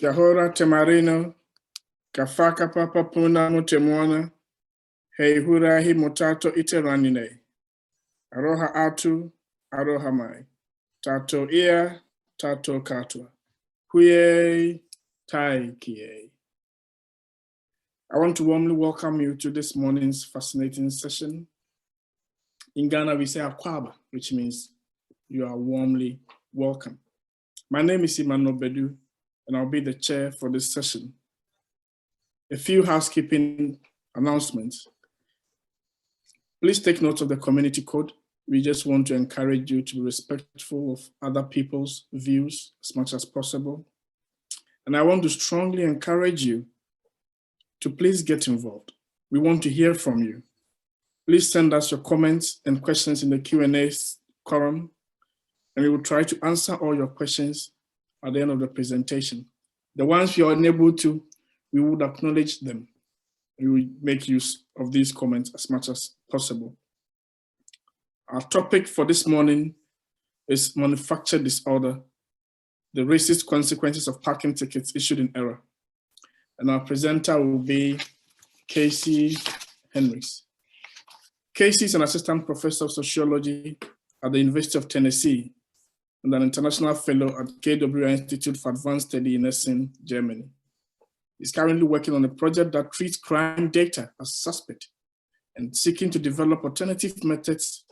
Kahora temarino, kafaka papa puna mutemwana, hei hurahi motato iteranine. Aroha atu, aroha mai. Tato ia, tato katwa. Huye, tai kie. I want to warmly welcome you to this morning's fascinating session. In Ghana, we say akwaba, which means you are warmly welcome. My name is Emmanuel Badu, and I'll be the chair for this session. A few housekeeping announcements. Please take note of the community code. We just want to encourage you to be respectful of other people's views as much as possible. And I want to strongly encourage you to please get involved. We want to hear from you. Please send us your comments and questions in the Q&A column, and we will try to answer all your questions at the end of the presentation. The ones you are unable to, we would acknowledge them. We will make use of these comments as much as possible. Our topic for this morning is manufactured disorder, the racist consequences of parking tickets issued in error. And our presenter will be Kasey Henricks. Kasey is an assistant professor of sociology at the University of Tennessee and an international fellow at KWI Institute for Advanced Study in Essen, Germany. He's currently working on a project that treats crime data as suspect and seeking to develop alternative methods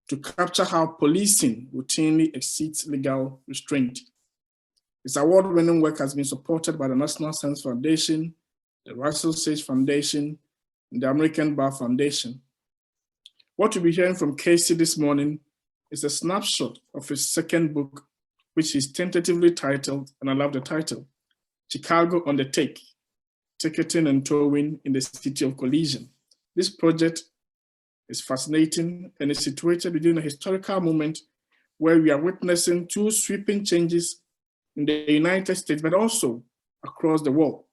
to capture how policing routinely exceeds legal restraint. His award-winning work has been supported by the National Science Foundation, the Russell Sage Foundation, and the American Bar Foundation. What you'll be hearing from Kasey this morning is a snapshot of his second book, which he's tentatively titled, and I love the title, Chicago on the Take, Ticketing and Towing in the City of Collision. This project is fascinating and is situated within a historical moment where we are witnessing two sweeping changes in the United States, but also across the world.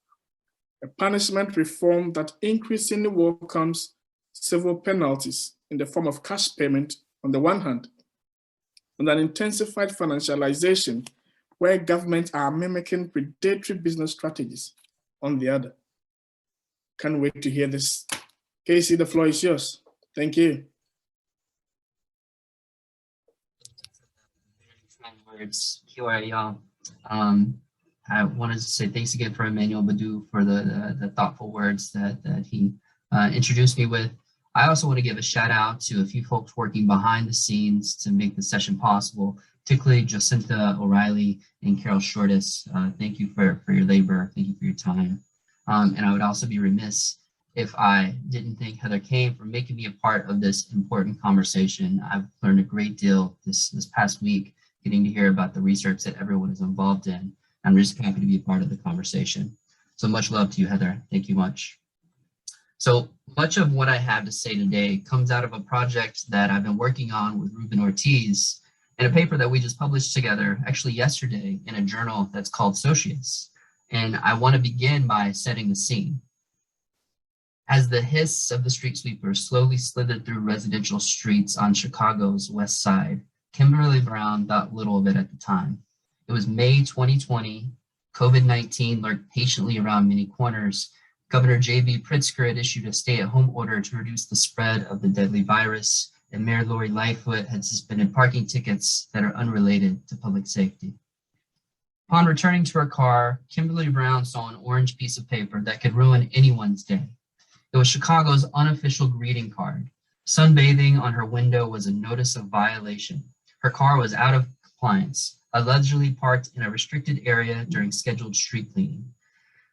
A punishment reform that increasingly welcomes civil penalties in the form of cash payment on the one hand, and an intensified financialization where governments are mimicking predatory business strategies on the other. Can't wait to hear this. Kasey, the floor is yours. Thank you. Words. I wanted to say thanks again for Emmanuel Badu for the thoughtful words that he introduced me with. I also want to give a shout out to a few folks working behind the scenes to make the session possible, particularly Jacinta O'Reilly and Carol Shortis. Thank you for your labor. Thank you for your time. And I would also be remiss if I didn't thank Heather Kane for making me a part of this important conversation. I've learned a great deal this past week, getting to hear about the research that everyone is involved in. I'm just happy to be a part of the conversation. So much love to you, Heather. Thank you much. So much of what I have to say today comes out of a project that I've been working on with Ruben Ortiz and a paper that we just published together, actually yesterday, in a journal that's called Socius. And I want to begin by setting the scene. As the hiss of the street sweepers slowly slithered through residential streets on Chicago's west side, Kimberly Brown thought little of it at the time. It was May 2020. COVID-19 lurked patiently around many corners. Governor J.B. Pritzker had issued a stay-at-home order to reduce the spread of the deadly virus, and Mayor Lori Lightfoot had suspended parking tickets that are unrelated to public safety. Upon returning to her car, Kimberly Brown saw an orange piece of paper that could ruin anyone's day. It was Chicago's unofficial greeting card. Sunbathing on her window was a notice of violation. Her car was out of compliance, allegedly parked in a restricted area during scheduled street cleaning.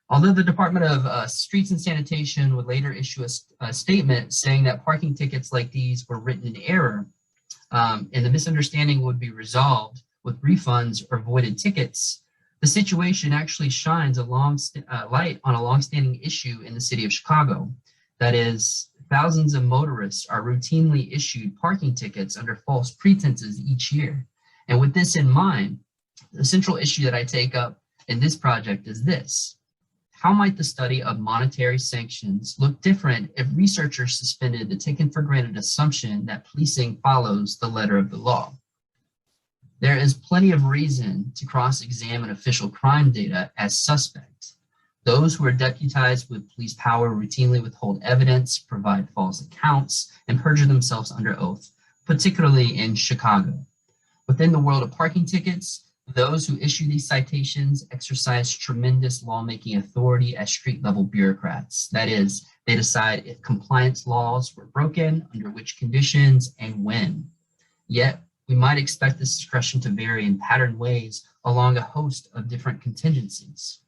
Although the Department of Streets and Sanitation would later issue a statement saying that parking tickets like these were written in error, and the misunderstanding would be resolved with refunds or voided tickets, the situation actually shines a light on a longstanding issue in the city of Chicago. That is, thousands of motorists are routinely issued parking tickets under false pretenses each year. And with this in mind, the central issue that I take up in this project is this. How might the study of monetary sanctions look different if researchers suspended the taken for granted assumption that policing follows the letter of the law? There is plenty of reason to cross-examine official crime data as suspect. Those who are deputized with police power routinely withhold evidence, provide false accounts, and perjure themselves under oath, particularly in Chicago. Within the world of parking tickets, those who issue these citations exercise tremendous lawmaking authority as street-level bureaucrats. That is, they decide if compliance laws were broken, under which conditions, and when. Yet, we might expect this discretion to vary in patterned ways along a host of different contingencies.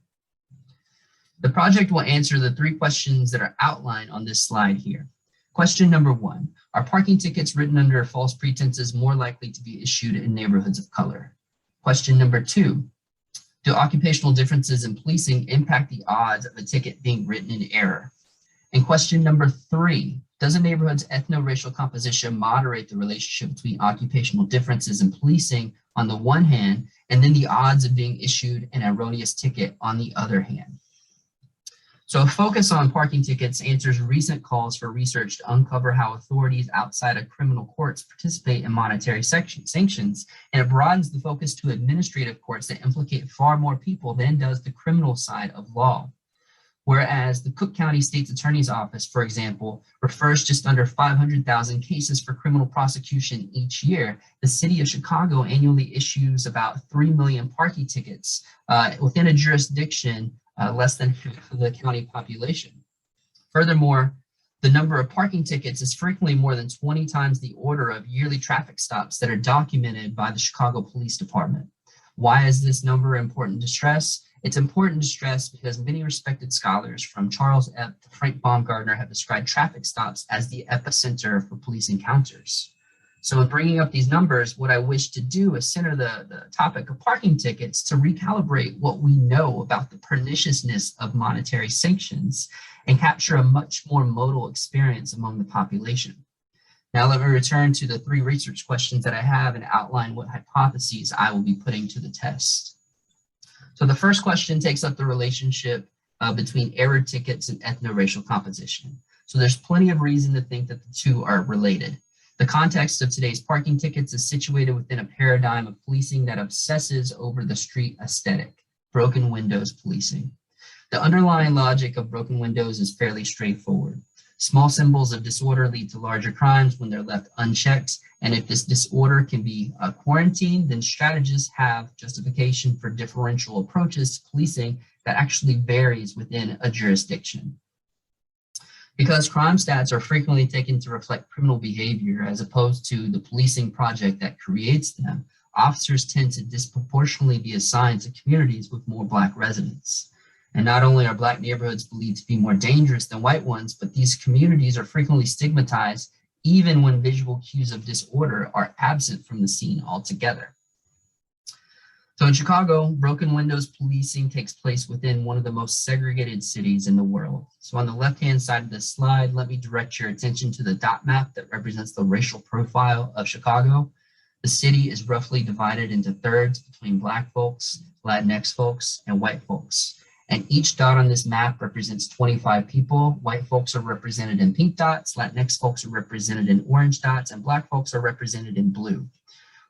The project will answer the 3 questions that are outlined on this slide here. Question number 1, are parking tickets written under false pretenses more likely to be issued in neighborhoods of color? Question number 2, do occupational differences in policing impact the odds of a ticket being written in error? And question number 3, does a neighborhood's ethno-racial composition moderate the relationship between occupational differences in policing on the one hand, and then the odds of being issued an erroneous ticket on the other hand? So a focus on parking tickets answers recent calls for research to uncover how authorities outside of criminal courts participate in monetary sanctions, and it broadens the focus to administrative courts that implicate far more people than does the criminal side of law. Whereas the Cook County State's Attorney's Office, for example, refers just under 500,000 cases for criminal prosecution each year, the city of Chicago annually issues about 3 million parking tickets within a jurisdiction less than the county population. Furthermore, the number of parking tickets is frequently more than 20 times the order of yearly traffic stops that are documented by the Chicago Police Department. Why is this number important to stress? It's important to stress because many respected scholars, from Charles Epp to Frank Baumgartner, have described traffic stops as the epicenter for police encounters. So in bringing up these numbers, what I wish to do is center the topic of parking tickets to recalibrate what we know about the perniciousness of monetary sanctions and capture a much more modal experience among the population. Now let me return to the 3 research questions that I have and outline what hypotheses I will be putting to the test. So the first question takes up the relationship between error tickets and ethno-racial composition. So there's plenty of reason to think that the 2 are related. The context of today's parking tickets is situated within a paradigm of policing that obsesses over the street aesthetic, broken windows policing. The underlying logic of broken windows is fairly straightforward. Small symbols of disorder lead to larger crimes when they're left unchecked, and if this disorder can be quarantined, then strategists have justification for differential approaches to policing that actually varies within a jurisdiction. Because crime stats are frequently taken to reflect criminal behavior as opposed to the policing project that creates them, officers tend to disproportionately be assigned to communities with more Black residents. And not only are Black neighborhoods believed to be more dangerous than white ones, but these communities are frequently stigmatized even when visual cues of disorder are absent from the scene altogether. So in Chicago, broken windows policing takes place within one of the most segregated cities in the world. So on the left-hand side of this slide, let me direct your attention to the dot map that represents the racial profile of Chicago. The city is roughly divided into thirds between Black folks, Latinx folks, and white folks. And each dot on this map represents 25 people. White folks are represented in pink dots, Latinx folks are represented in orange dots, and Black folks are represented in blue.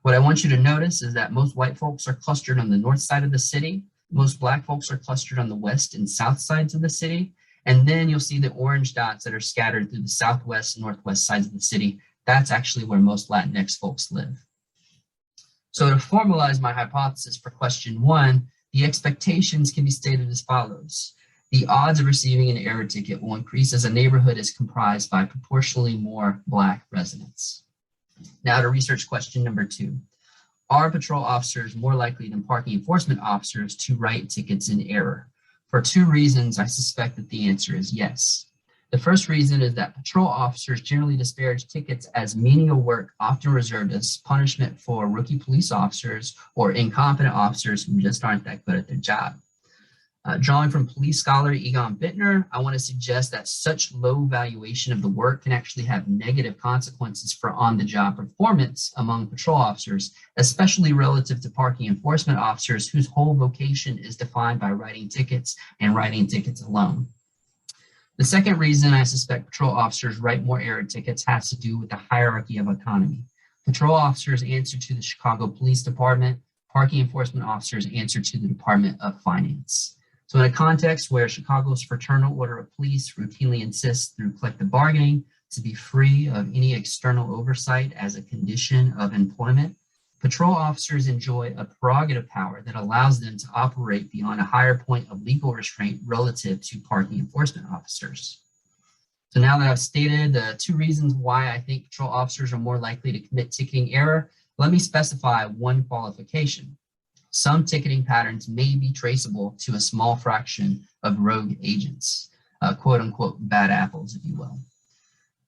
What I want you to notice is that most white folks are clustered on the north side of the city. Most Black folks are clustered on the west and south sides of the city. And then you'll see the orange dots that are scattered through the southwest and northwest sides of the city. That's actually where most Latinx folks live. So to formalize my hypothesis for question 1, the expectations can be stated as follows. The odds of receiving an error ticket will increase as a neighborhood is comprised by proportionally more Black residents. Now to research question number 2. Are patrol officers more likely than parking enforcement officers to write tickets in error? For 2 reasons, I suspect that the answer is yes. The first reason is that patrol officers generally disparage tickets as menial work often reserved as punishment for rookie police officers or incompetent officers who just aren't that good at their job. Drawing from police scholar Egon Bittner, I want to suggest that such low valuation of the work can actually have negative consequences for on-the-job performance among patrol officers, especially relative to parking enforcement officers whose whole vocation is defined by writing tickets and writing tickets alone. The second reason I suspect patrol officers write more error tickets has to do with the hierarchy of autonomy. Patrol officers answer to the Chicago Police Department. Parking enforcement officers answer to the Department of Finance. So in a context where Chicago's Fraternal Order of Police routinely insists through collective bargaining to be free of any external oversight as a condition of employment, patrol officers enjoy a prerogative power that allows them to operate beyond a higher point of legal restraint relative to parking enforcement officers. So now that I've stated the two reasons why I think patrol officers are more likely to commit ticketing error, let me specify one qualification. Some ticketing patterns may be traceable to a small fraction of rogue agents, quote unquote, bad apples, if you will.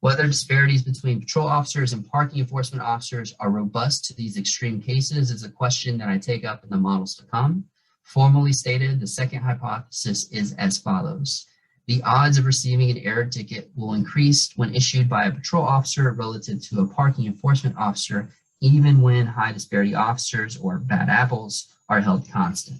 Whether disparities between patrol officers and parking enforcement officers are robust to these extreme cases is a question that I take up in the models to come. Formally stated, the second hypothesis is as follows. The odds of receiving an error ticket will increase when issued by a patrol officer relative to a parking enforcement officer, even when high disparity officers or bad apples are held constant.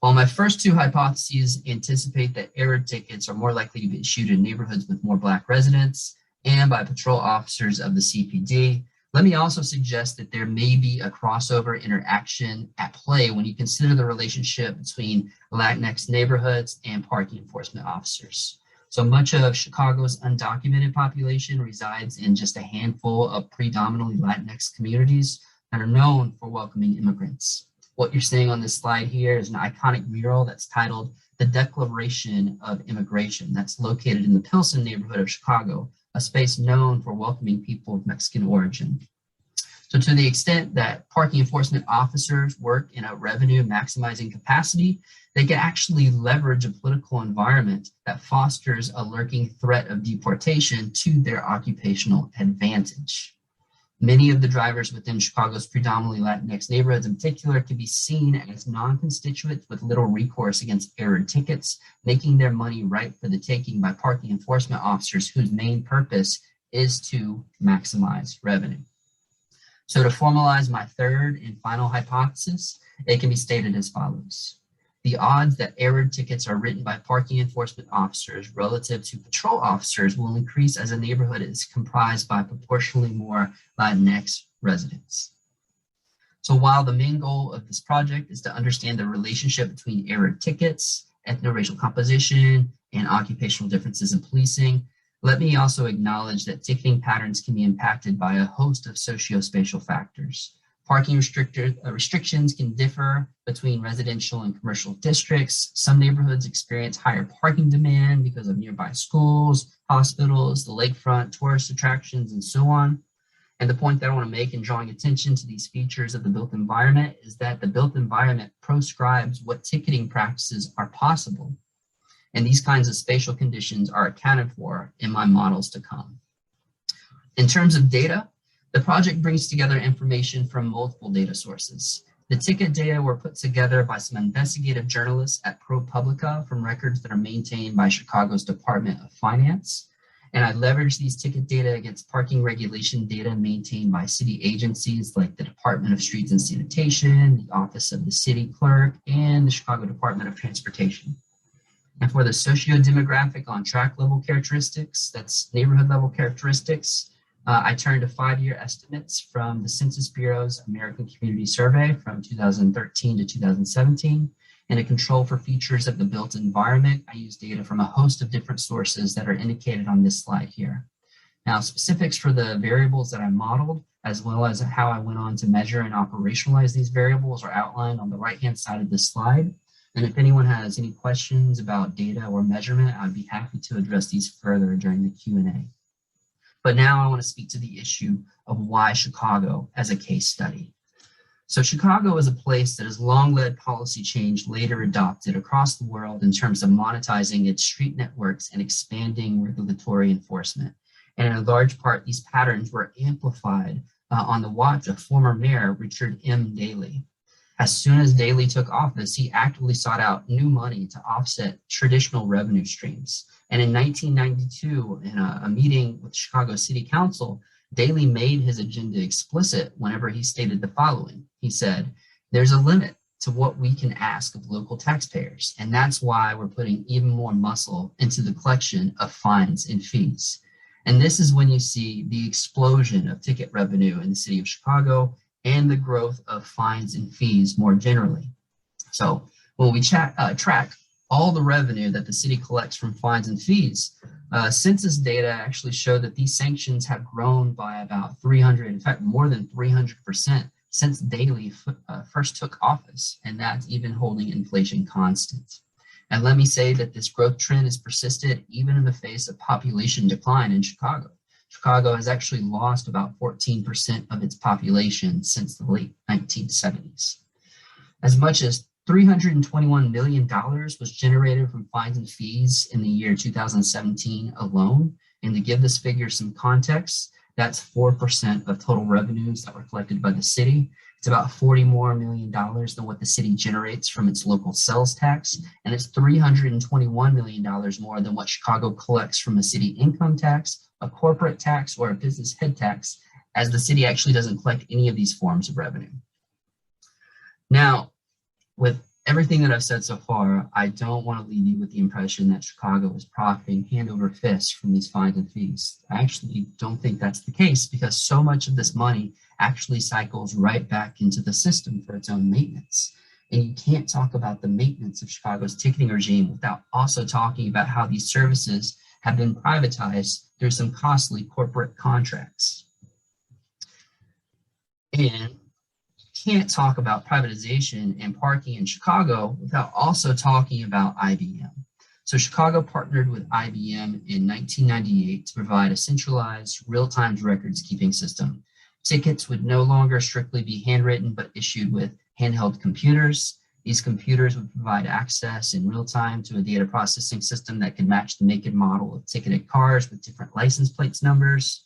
While my first two hypotheses anticipate that error tickets are more likely to be issued in neighborhoods with more Black residents and by patrol officers of the CPD, let me also suggest that there may be a crossover interaction at play when you consider the relationship between Latinx neighborhoods and parking enforcement officers. So much of Chicago's undocumented population resides in just a handful of predominantly Latinx communities that are known for welcoming immigrants. What you're seeing on this slide here is an iconic mural that's titled The Declaration of Immigration that's located in the Pilsen neighborhood of Chicago, a space known for welcoming people of Mexican origin. So to the extent that parking enforcement officers work in a revenue maximizing capacity, they can actually leverage a political environment that fosters a lurking threat of deportation to their occupational advantage. Many of the drivers within Chicago's predominantly Latinx neighborhoods in particular can be seen as non-constituents with little recourse against error tickets, making their money ripe for the taking by parking enforcement officers whose main purpose is to maximize revenue. So to formalize my third and final hypothesis, it can be stated as follows. The odds that error tickets are written by parking enforcement officers relative to patrol officers will increase as a neighborhood is comprised by proportionally more Latinx residents. So while the main goal of this project is to understand the relationship between error tickets, ethno-racial composition, and occupational differences in policing, let me also acknowledge that ticketing patterns can be impacted by a host of socio-spatial factors. Parking restrictions can differ between residential and commercial districts. Some neighborhoods experience higher parking demand because of nearby schools, hospitals, the lakefront, tourist attractions, and so on. And the point that I want to make in drawing attention to these features of the built environment is that the built environment proscribes what ticketing practices are possible. And these kinds of spatial conditions are accounted for in my models to come. In terms of data, the project brings together information from multiple data sources. The ticket data were put together by some investigative journalists at ProPublica from records that are maintained by Chicago's Department of Finance. And I leveraged these ticket data against parking regulation data maintained by city agencies like the Department of Streets and Sanitation, the Office of the City Clerk, and the Chicago Department of Transportation. And for the socio-demographic on-track level characteristics, that's neighborhood level characteristics, I turned to 5-year estimates from the Census Bureau's American Community Survey from 2013 to 2017. And a control for features of the built environment, I used data from a host of different sources that are indicated on this slide here. Now, specifics for the variables that I modeled, as well as how I went on to measure and operationalize these variables, are outlined on the right-hand side of this slide. And if anyone has any questions about data or measurement, I'd be happy to address these further during the Q&A. But now I want to speak to the issue of why Chicago as a case study. So Chicago is a place that has long led policy change later adopted across the world in terms of monetizing its street networks and expanding regulatory enforcement. And in a large part, these patterns were amplified on the watch of former mayor Richard M. Daley. As soon as Daley took office, he actively sought out new money to offset traditional revenue streams. And in 1992, in a meeting with Chicago City Council, Daley made his agenda explicit whenever he stated the following. He said, there's a limit to what we can ask of local taxpayers, and that's why we're putting even more muscle into the collection of fines and fees. And this is when you see the explosion of ticket revenue in the city of Chicago and the growth of fines and fees more generally. So when we track all the revenue that the city collects from fines and fees, census data actually show that these sanctions have grown by about 300, in fact, more than 300% since Daley first took office, and that's even holding inflation constant. And let me say that this growth trend has persisted even in the face of population decline in Chicago. Chicago has actually lost about 14% of its population since the late 1970s. As much as $321 million was generated from fines and fees in the year 2017 alone. And to give this figure some context, that's 4% of total revenues that were collected by the city. It's about $40 million more than what the city generates from its local sales tax. And it's $321 million more than what Chicago collects from a city income tax, a corporate tax, or a business head tax, as the city actually doesn't collect any of these forms of revenue. Now, with everything that I've said so far, I don't want to leave you with the impression that Chicago is profiting hand over fist from these fines and fees. I actually don't think that's the case, because so much of this money actually cycles right back into the system for its own maintenance. And you can't talk about the maintenance of Chicago's ticketing regime without also talking about how these services have been privatized through some costly corporate contracts. And can't talk about privatization and parking in Chicago without also talking about IBM. So Chicago partnered with IBM in 1998 to provide a centralized real-time records keeping system. Tickets would no longer strictly be handwritten, but issued with handheld computers. These computers would provide access in real time to a data processing system that could match the make and model of ticketed cars with different license plates numbers.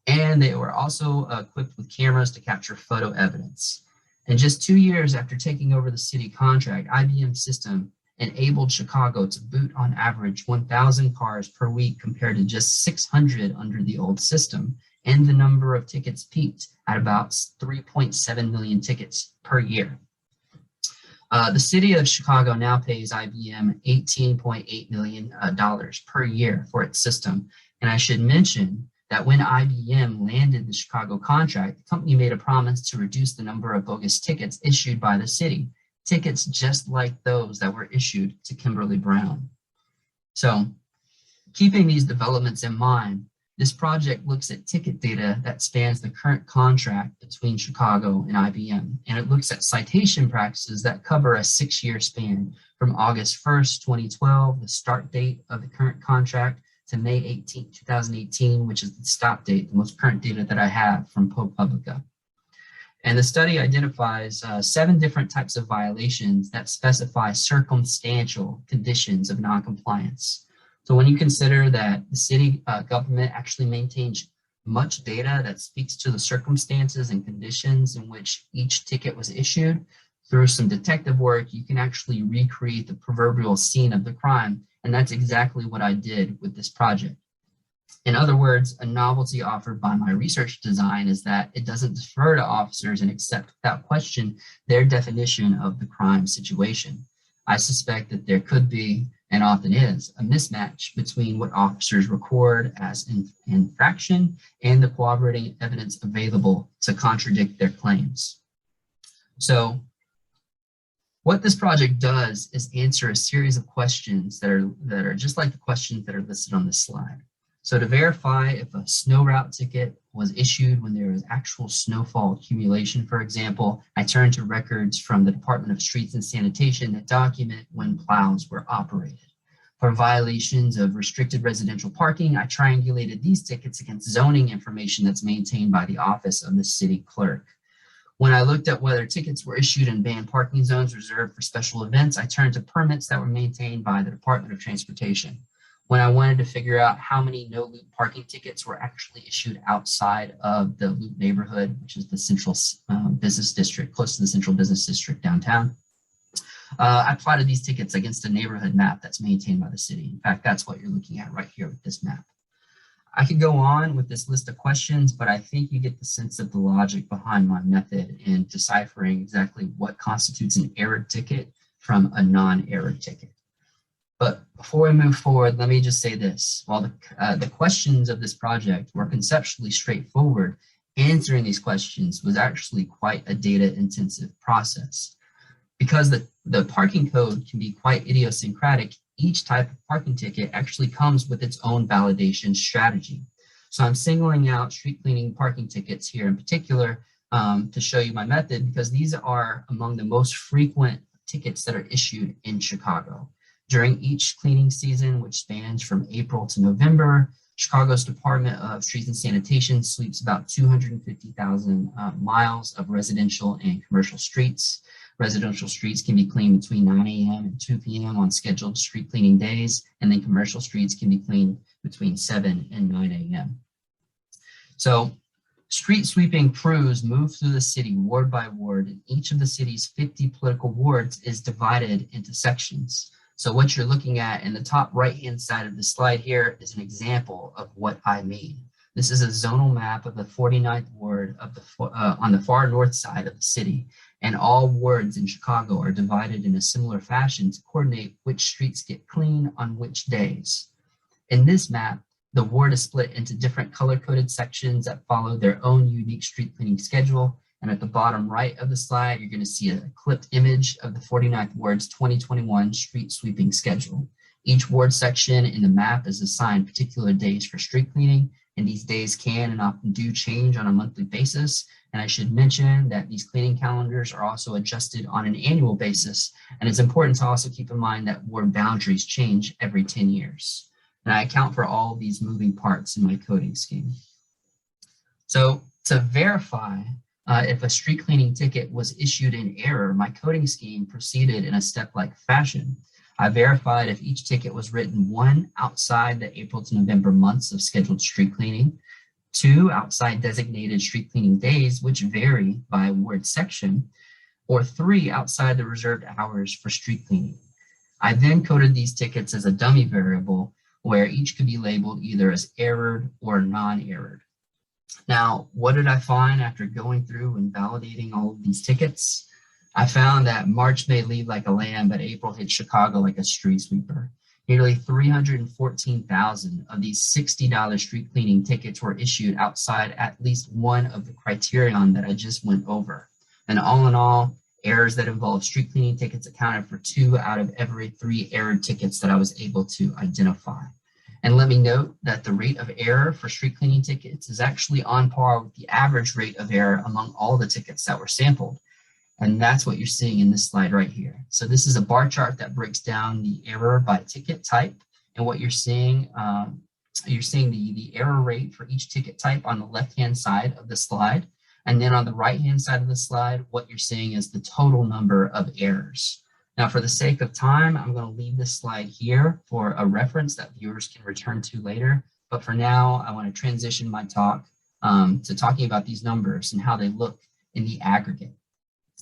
And they were also equipped with cameras to capture photo evidence. And just 2 years after taking over the city contract, IBM's system enabled Chicago to boot on average 1,000 cars per week compared to just 600 under the old system. And the number of tickets peaked at about 3.7 million tickets per year. The city of Chicago now pays IBM $18.8 million per year for its system. And I should mention that when IBM landed the Chicago contract, the company made a promise to reduce the number of bogus tickets issued by the city, tickets just like those that were issued to Kimberly Brown. So, keeping these developments in mind, this project looks at ticket data that spans the current contract between Chicago and IBM, and it looks at citation practices that cover a 6-year span from August 1st, 2012, the start date of the current contract, to May 18, 2018, which is the stop date, the most current data that I have from ProPublica. And the study identifies 7 different types of violations that specify circumstantial conditions of noncompliance. So when you consider that the city government actually maintains much data that speaks to the circumstances and conditions in which each ticket was issued, through some detective work, you can actually recreate the proverbial scene of the crime. And that's exactly what I did with this project. In other words, a novelty offered by my research design is that it doesn't defer to officers and accept without question their definition of the crime situation. I suspect that there could be, and often is, a mismatch between what officers record as infraction and the corroborating evidence available to contradict their claims. So, what this project does is answer a series of questions that are just like the questions that are listed on this slide. So to verify if a snow route ticket was issued when there was actual snowfall accumulation, for example, I turned to records from the Department of Streets and Sanitation that document when plows were operated. For violations of restricted residential parking, I triangulated these tickets against zoning information that's maintained by the Office of the City Clerk. When I looked at whether tickets were issued in banned parking zones reserved for special events, I turned to permits that were maintained by the Department of Transportation. When I wanted to figure out how many no-loop parking tickets were actually issued outside of the loop neighborhood, which is the central business district, close to the central business district downtown, I plotted these tickets against a neighborhood map that's maintained by the city. In fact, that's what you're looking at right here with this map. I could go on with this list of questions, but I think you get the sense of the logic behind my method in deciphering exactly what constitutes an error ticket from a non-error ticket. But before we move forward, let me just say this. While the questions of this project were conceptually straightforward, answering these questions was actually quite a data-intensive process. Because the parking code can be quite idiosyncratic, each type of parking ticket actually comes with its own validation strategy. So I'm singling out street cleaning parking tickets here in particular to show you my method, because these are among the most frequent tickets that are issued in Chicago. During each cleaning season, which spans from April to November, Chicago's Department of Streets and Sanitation sweeps about 250,000 miles of residential and commercial streets. Residential streets can be cleaned between 9 a.m. and 2 p.m. on scheduled street cleaning days, and then commercial streets can be cleaned between 7 and 9 a.m. So street sweeping crews move through the city ward by ward, and each of the city's 50 political wards is divided into sections. So what you're looking at in the top right-hand side of the slide here is an example of what I mean. This is a zonal map of the 49th ward of on the far north side of the city, and all wards in Chicago are divided in a similar fashion to coordinate which streets get clean on which days. In this map, the ward is split into different color-coded sections that follow their own unique street cleaning schedule. And at the bottom right of the slide, you're going to see a clipped image of the 49th Ward's 2021 street sweeping schedule. Each ward section in the map is assigned particular days for street cleaning, and these days can and often do change on a monthly basis. And I should mention that these cleaning calendars are also adjusted on an annual basis. And it's important to also keep in mind that ward boundaries change every 10 years. And I account for all these moving parts in my coding scheme. So to verify if a street cleaning ticket was issued in error, my coding scheme proceeded in a step-like fashion. I verified if each ticket was written 1, outside the April to November months of scheduled street cleaning, 2, outside designated street cleaning days, which vary by ward section, or 3, outside the reserved hours for street cleaning. I then coded these tickets as a dummy variable where each could be labeled either as errored or non-errored. Now, what did I find after going through and validating all of these tickets? I found that March may lead like a lamb, but April hit Chicago like a street sweeper. Nearly 314,000 of these $60 street cleaning tickets were issued outside at least one of the criterion that I just went over. And all in all, errors that involve street cleaning tickets accounted for 2 out of every 3 errored tickets that I was able to identify. And let me note that the rate of error for street cleaning tickets is actually on par with the average rate of error among all the tickets that were sampled. And that's what you're seeing in this slide right here. So this is a bar chart that breaks down the error by ticket type. And what you're seeing the error rate for each ticket type on the left-hand side of the slide. And then on the right-hand side of the slide, what you're seeing is the total number of errors. Now, for the sake of time, I'm going to leave this slide here for a reference that viewers can return to later. But for now, I want to transition my talk to talking about these numbers and how they look in the aggregate.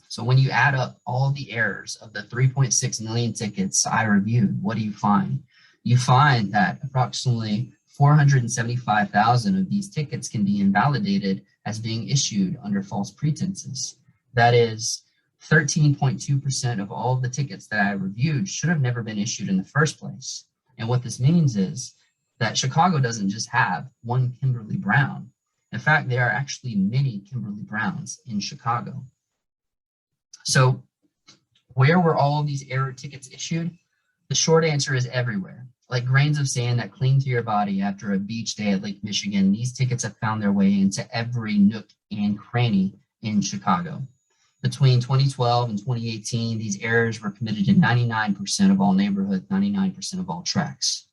So when you add up all the errors of the 3.6 million tickets I reviewed, what do you find? You find that approximately 475,000 of these tickets can be invalidated as being issued under false pretenses. That is, 13.2% of all of the tickets that I reviewed should have never been issued in the first place. And what this means is that Chicago doesn't just have one Kimberly Brown. In fact, there are actually many Kimberly Browns in Chicago. So where were all of these error tickets issued? The short answer is everywhere. Like grains of sand that cling to your body after a beach day at Lake Michigan, these tickets have found their way into every nook and cranny in Chicago. Between 2012 and 2018, these errors were committed in 99% of all neighborhoods, 99% of all tracks.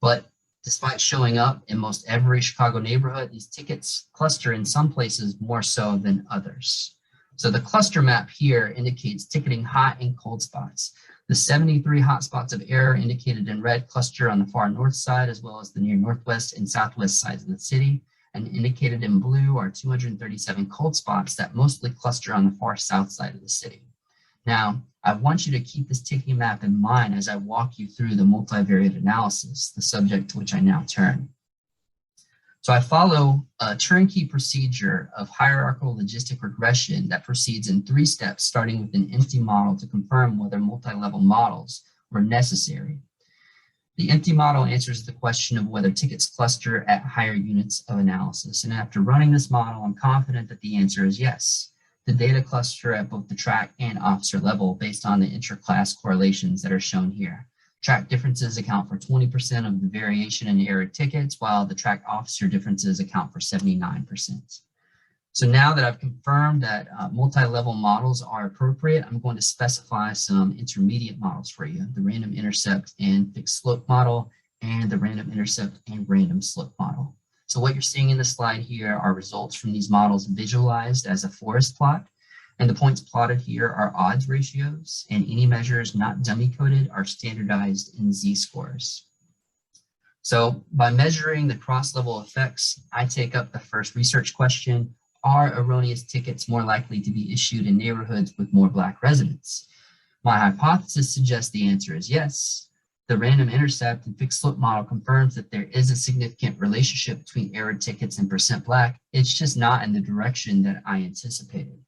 But despite showing up in most every Chicago neighborhood, these tickets cluster in some places more so than others. So the cluster map here indicates ticketing hot and cold spots. The 73 hot spots of error indicated in red cluster on the far north side, as well as the near northwest and southwest sides of the city. And indicated in blue are 237 cold spots that mostly cluster on the far south side of the city. Now, I want you to keep this ticking map in mind as I walk you through the multivariate analysis, the subject to which I now turn. So I follow a turnkey procedure of hierarchical logistic regression that proceeds in 3 steps, starting with an empty model to confirm whether multi-level models were necessary. The empty model answers the question of whether tickets cluster at higher units of analysis. And after running this model, I'm confident that the answer is yes. The data cluster at both the track and officer level based on the inter-class correlations that are shown here. Track differences account for 20% of the variation in error tickets, while the track officer differences account for 79%. So now that I've confirmed that multi-level models are appropriate, I'm going to specify some intermediate models for you, the random intercept and fixed slope model, and the random intercept and random slope model. So what you're seeing in the slide here are results from these models visualized as a forest plot. And the points plotted here are odds ratios, and any measures not dummy coded are standardized in z-scores. So by measuring the cross-level effects, I take up the first research question: are erroneous tickets more likely to be issued in neighborhoods with more Black residents? My hypothesis suggests the answer is yes. The random intercept and fixed slope model confirms that there is a significant relationship between error tickets and % Black. It's just not in the direction that I anticipated.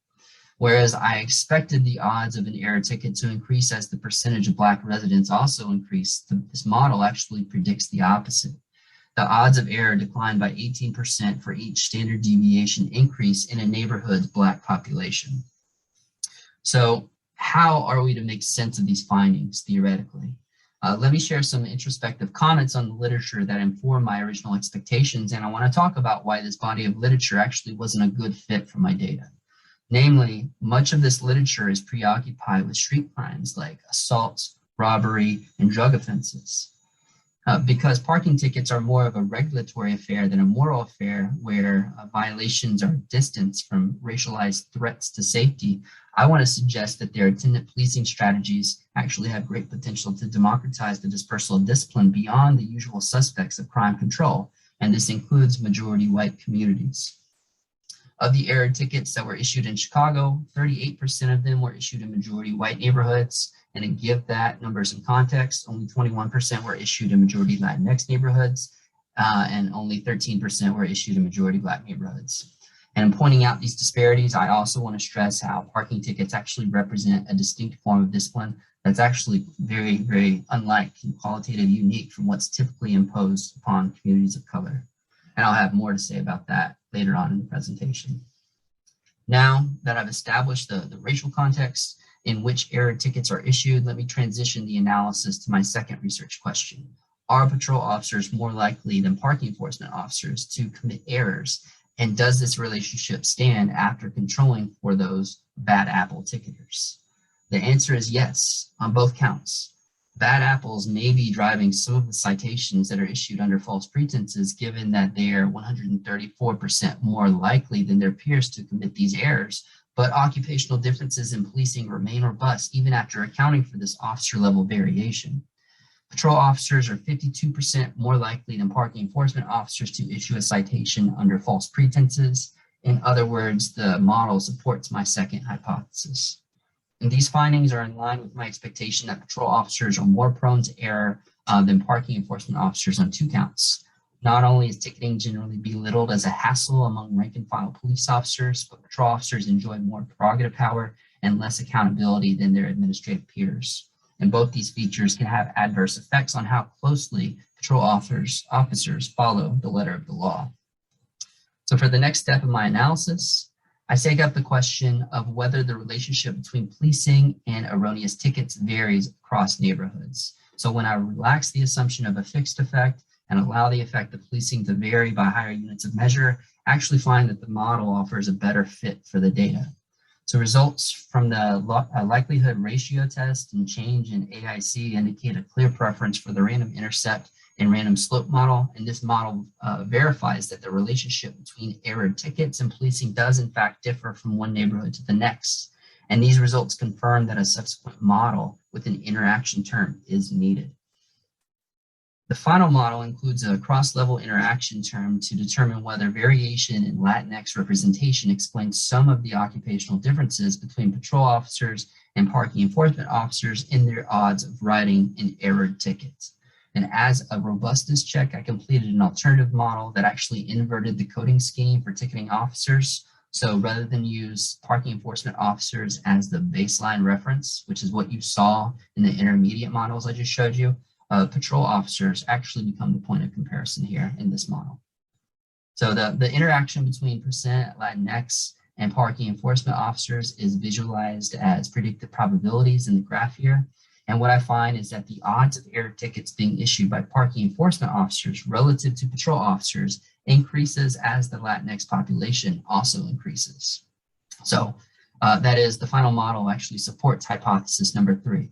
Whereas I expected the odds of an error ticket to increase as the percentage of Black residents also increased, this model actually predicts the opposite. The odds of error declined by 18% for each standard deviation increase in a neighborhood's Black population. So how are we to make sense of these findings theoretically? Let me share some introspective comments on the literature that inform my original expectations, and I want to talk about why this body of literature actually wasn't a good fit for my data. Namely, much of this literature is preoccupied with street crimes like assaults, robbery, and drug offenses. Because parking tickets are more of a regulatory affair than a moral affair where violations are distanced from racialized threats to safety, I want to suggest that their attendant policing strategies actually have great potential to democratize the dispersal of discipline beyond the usual suspects of crime control, and this includes majority white communities. Of the error tickets that were issued in Chicago, 38% of them were issued in majority white neighborhoods. And to give that numbers in context, only 21% were issued in majority Latinx neighborhoods, and only 13% were issued in majority Black neighborhoods. And in pointing out these disparities, I also want to stress how parking tickets actually represent a distinct form of discipline that's actually very, very unlike and qualitative unique from what's typically imposed upon communities of color. And I'll have more to say about that later on in the presentation. Now that I've established the racial context in which error tickets are issued, let me transition the analysis to my second research question. Are patrol officers more likely than parking enforcement officers to commit errors? And does this relationship stand after controlling for those bad apple ticketers? The answer is yes, on both counts. Bad apples may be driving some of the citations that are issued under false pretenses, given that they are 134% more likely than their peers to commit these errors. But occupational differences in policing remain robust even after accounting for this officer level variation. Patrol officers are 52% more likely than parking enforcement officers to issue a citation under false pretenses. In other words, the model supports my second hypothesis. And these findings are in line with my expectation that patrol officers are more prone to error than parking enforcement officers on two counts. Not only is ticketing generally belittled as a hassle among rank and file police officers, but patrol officers enjoy more prerogative power and less accountability than their administrative peers. And both these features can have adverse effects on how closely patrol officers follow the letter of the law. So for the next step of my analysis, I take up the question of whether the relationship between policing and erroneous tickets varies across neighborhoods. So when I relax the assumption of a fixed effect and allow the effect of policing to vary by higher units of measure, I actually find that the model offers a better fit for the data. So results from the likelihood ratio test and change in AIC indicate a clear preference for the random intercept and random slope model, and this model verifies that the relationship between error tickets and policing does in fact differ from one neighborhood to the next. And these results confirm that a subsequent model with an interaction term is needed. The final model includes a cross-level interaction term to determine whether variation in Latinx representation explains some of the occupational differences between patrol officers and parking enforcement officers in their odds of writing an error ticket. And as a robustness check, I completed an alternative model that actually inverted the coding scheme for ticketing officers. So rather than use parking enforcement officers as the baseline reference, which is what you saw in the intermediate models I just showed you, patrol officers actually become the point of comparison here in this model. So the interaction between percent Latinx and parking enforcement officers is visualized as predicted probabilities in the graph here. And what I find is that the odds of error tickets being issued by parking enforcement officers relative to patrol officers increases as the Latinx population also increases. So that is, the final model actually supports hypothesis number 3.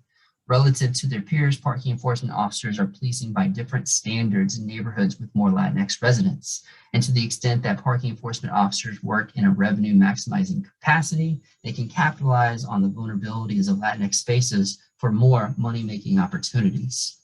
Relative to their peers, parking enforcement officers are policing by different standards in neighborhoods with more Latinx residents. And to the extent that parking enforcement officers work in a revenue maximizing capacity, they can capitalize on the vulnerabilities of Latinx spaces for more money-making opportunities.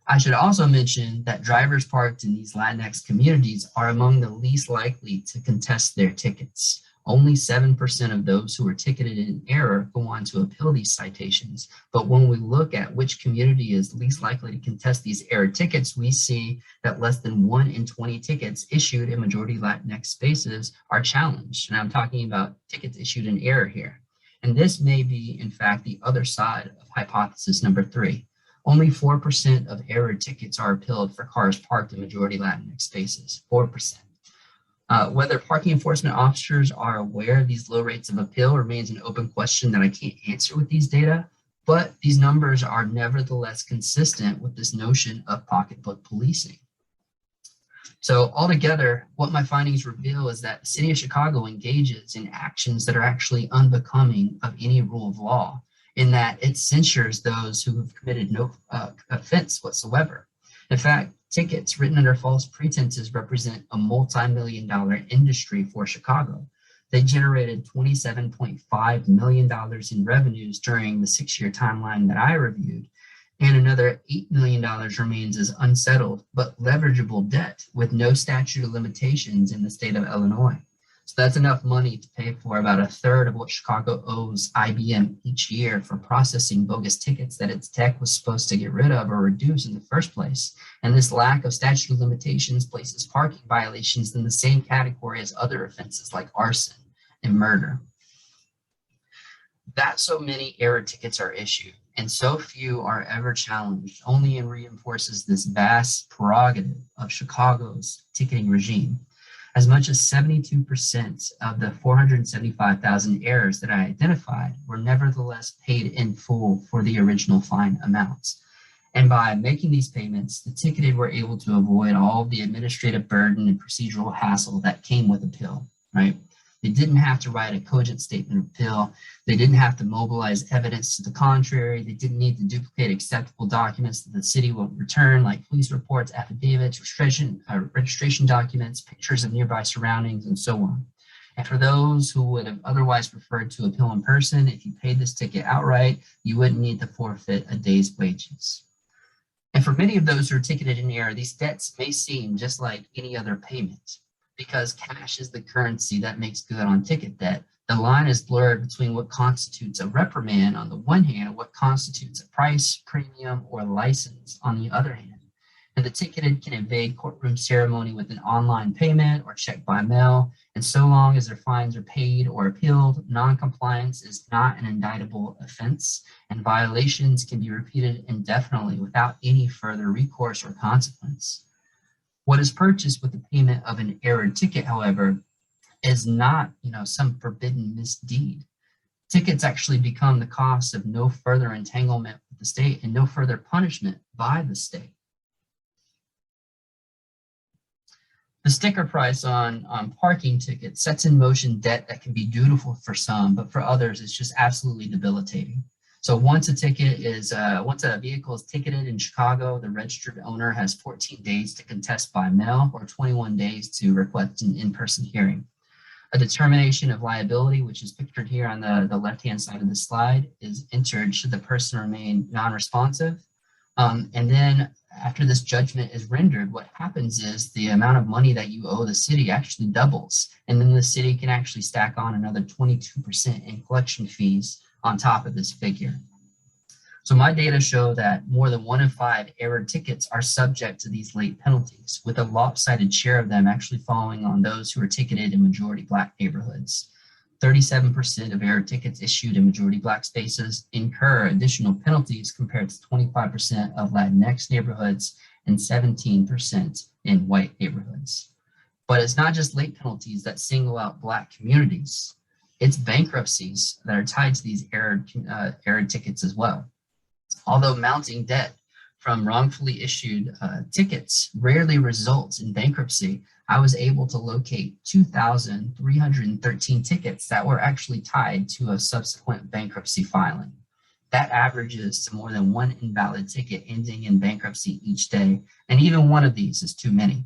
I should also mention that drivers parked in these Latinx communities are among the least likely to contest their tickets. Only 7% of those who are ticketed in error go on to appeal these citations. But when we look at which community is least likely to contest these error tickets, we see that less than 1 in 20 tickets issued in majority Latinx spaces are challenged. And I'm talking about tickets issued in error here. And this may be, in fact, the other side of hypothesis number 3. Only 4% of error tickets are appealed for cars parked in majority Latinx spaces, 4%. Whether parking enforcement officers are aware of these low rates of appeal remains an open question that I can't answer with these data, but these numbers are nevertheless consistent with this notion of pocketbook policing. So altogether, what my findings reveal is that the city of Chicago engages in actions that are actually unbecoming of any rule of law, in that it censures those who have committed no offense whatsoever. In fact, tickets written under false pretenses represent a multi-million-dollar industry for Chicago. They generated $27.5 million in revenues during the 6-year timeline that I reviewed, and another $8 million remains as unsettled but leverageable debt with no statute of limitations in the state of Illinois. So that's enough money to pay for about 1/3 of what Chicago owes IBM each year for processing bogus tickets that its tech was supposed to get rid of or reduce in the first place. And this lack of statute of limitations places parking violations in the same category as other offenses like arson and murder. That so many error tickets are issued and so few are ever challenged only reinforces this vast prerogative of Chicago's ticketing regime. As much as 72% of the 475,000 errors that I identified were nevertheless paid in full for the original fine amounts. And by making these payments, the ticketed were able to avoid all of the administrative burden and procedural hassle that came with appeal, right? They didn't have to write a cogent statement of appeal. They didn't have to mobilize evidence to the contrary. They didn't need to duplicate acceptable documents that the city will return, like police reports, affidavits, registration documents, pictures of nearby surroundings, and so on. And for those who would have otherwise preferred to appeal in person, if you paid this ticket outright, you wouldn't need to forfeit a day's wages. And for many of those who are ticketed in error, these debts may seem just like any other payment. Because cash is the currency that makes good on ticket debt, the line is blurred between what constitutes a reprimand on the one hand and what constitutes a price, premium, or license on the other hand. And the ticketed can evade courtroom ceremony with an online payment or check by mail, and so long as their fines are paid or appealed, non-compliance is not an indictable offense, and violations can be repeated indefinitely without any further recourse or consequence. What is purchased with the payment of an error ticket, however, is not, some forbidden misdeed. Tickets actually become the cost of no further entanglement with the state and no further punishment by the state. The sticker price on parking tickets sets in motion debt that can be dutiful for some, but for others, it's just absolutely debilitating. So once a vehicle is ticketed in Chicago, the registered owner has 14 days to contest by mail or 21 days to request an in-person hearing. A determination of liability, which is pictured here on the left-hand side of the slide, is entered should the person remain non-responsive. And then after this judgment is rendered, what happens is the amount of money that you owe the city actually doubles. And then the city can actually stack on another 22% in collection fees on top of this figure. So my data show that more than 1 in 5 error tickets are subject to these late penalties, with a lopsided share of them actually falling on those who are ticketed in majority Black neighborhoods. 37% of error tickets issued in majority Black spaces incur additional penalties compared to 25% of Latinx neighborhoods and 17% in white neighborhoods. But it's not just late penalties that single out Black communities. It's bankruptcies that are tied to these error tickets as well. Although mounting debt from wrongfully issued tickets rarely results in bankruptcy, I was able to locate 2,313 tickets that were actually tied to a subsequent bankruptcy filing. That averages to more than one invalid ticket ending in bankruptcy each day, and even one of these is too many.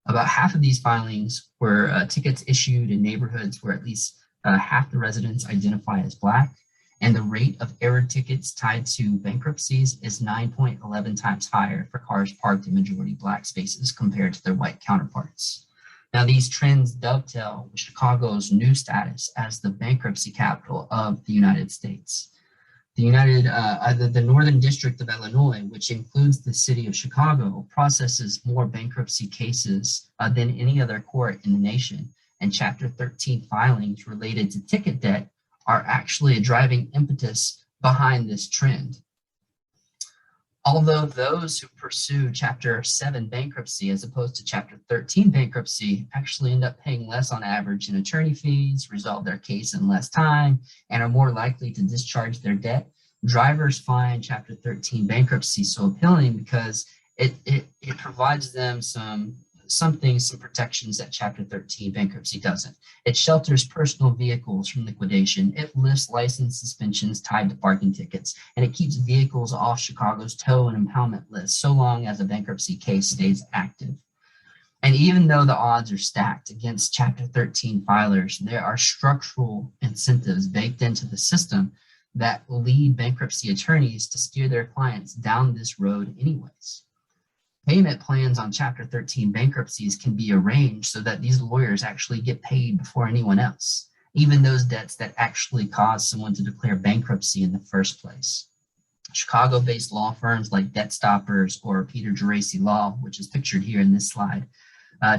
About half of these filings were tickets issued in neighborhoods where at least half the residents identify as Black, and the rate of error tickets tied to bankruptcies is 9.11 times higher for cars parked in majority Black spaces compared to their white counterparts. Now, these trends dovetail with Chicago's new status as the bankruptcy capital of the United States. The Northern District of Illinois, which includes the city of Chicago, processes more bankruptcy cases than any other court in the nation, and Chapter 13 filings related to ticket debt are actually a driving impetus behind this trend. Although those who pursue Chapter 7 bankruptcy as opposed to Chapter 13 bankruptcy actually end up paying less on average in attorney fees, resolve their case in less time, and are more likely to discharge their debt, drivers find Chapter 13 bankruptcy so appealing because it provides them some protections that Chapter 13 bankruptcy doesn't. It shelters personal vehicles from liquidation. It lifts license suspensions tied to parking tickets, and it keeps vehicles off Chicago's tow and impoundment list so long as a bankruptcy case stays active. And even though the odds are stacked against Chapter 13 filers, there are structural incentives baked into the system that lead bankruptcy attorneys to steer their clients down this road anyways. Payment plans on Chapter 13 bankruptcies can be arranged so that these lawyers actually get paid before anyone else, even those debts that actually cause someone to declare bankruptcy in the first place. Chicago-based law firms like Debt Stoppers or Peter Geraci Law, which is pictured here in this slide,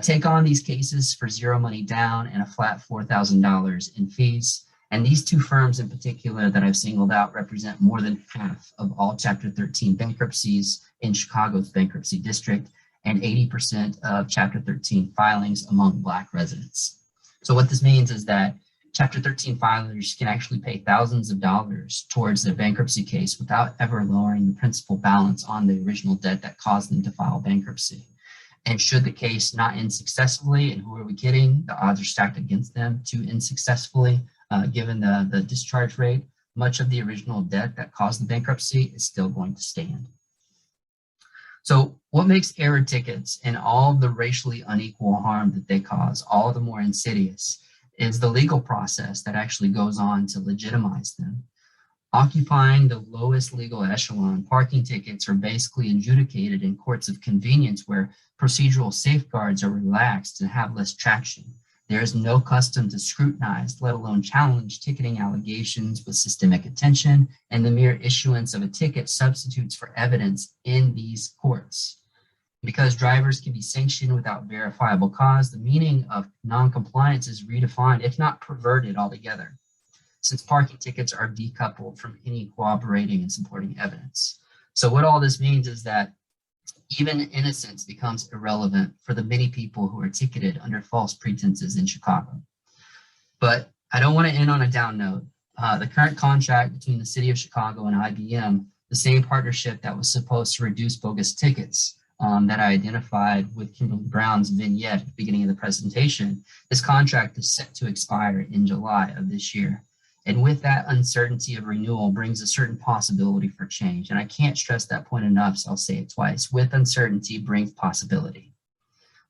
take on these cases for zero money down and a flat $4,000 in fees. And these two firms in particular that I've singled out represent more than half of all Chapter 13 bankruptcies in Chicago's bankruptcy district and 80% of Chapter 13 filings among Black residents. So what this means is that Chapter 13 filers can actually pay thousands of dollars towards their bankruptcy case without ever lowering the principal balance on the original debt that caused them to file bankruptcy. And should the case not end successfully, and who are we kidding, the odds are stacked against them to end successfully, given the discharge rate, much of the original debt that caused the bankruptcy is still going to stand. So what makes error tickets and all the racially unequal harm that they cause all the more insidious is the legal process that actually goes on to legitimize them. Occupying the lowest legal echelon, parking tickets are basically adjudicated in courts of convenience where procedural safeguards are relaxed and have less traction. There is no custom to scrutinize, let alone challenge, ticketing allegations with systemic attention, and the mere issuance of a ticket substitutes for evidence in these courts. Because drivers can be sanctioned without verifiable cause, the meaning of noncompliance is redefined, if not perverted altogether, since parking tickets are decoupled from any cooperating and supporting evidence. So what all this means is that even innocence becomes irrelevant for the many people who are ticketed under false pretenses in Chicago. But I don't want to end on a down note. The current contract between the city of Chicago and IBM, the same partnership that was supposed to reduce bogus tickets that I identified with Kimberly Brown's vignette at the beginning of the presentation, this contract is set to expire in July of this year. And with that uncertainty of renewal brings a certain possibility for change. And I can't stress that point enough, so I'll say it twice. With uncertainty brings possibility.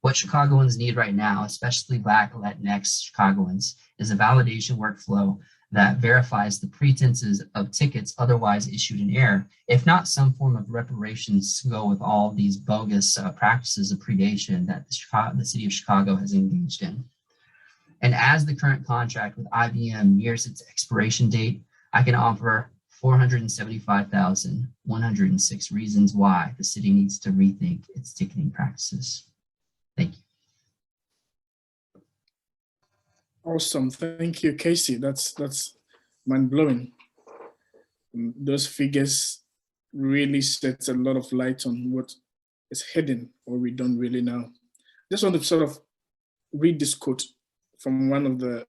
What Chicagoans need right now, especially Black Latinx Chicagoans, is a validation workflow that verifies the pretenses of tickets otherwise issued in error, if not some form of reparations to go with all these bogus practices of predation that the city of Chicago has engaged in. And as the current contract with IBM nears its expiration date, I can offer 475,106 reasons why the city needs to rethink its ticketing practices. Thank you. Awesome, thank you, Kasey. That's mind-blowing. Those figures really shed a lot of light on what is hidden or we don't really know. Just want to sort of read this quote from one of the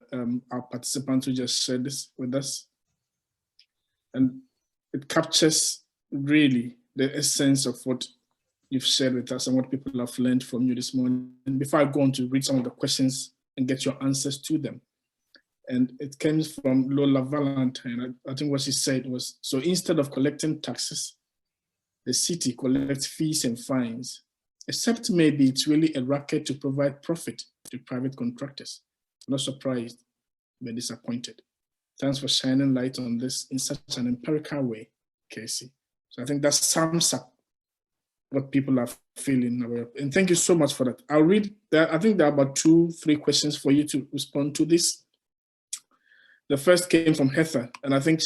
our participants who just shared this with us. And it captures really the essence of what you've shared with us and what people have learned from you this morning. And before I go on to read some of the questions and get your answers to them. And it comes from Lola Valentine. I think what she said was, so instead of collecting taxes, the city collects fees and fines, except maybe it's really a racket to provide profit to private contractors. Not surprised, but disappointed. Thanks for shining light on this in such an empirical way, Kasey. So I think that sums up what people are feeling. And thank you so much for that. I'll read that. I think there are about 2-3 questions for you to respond to this. The first came from Heather, and I think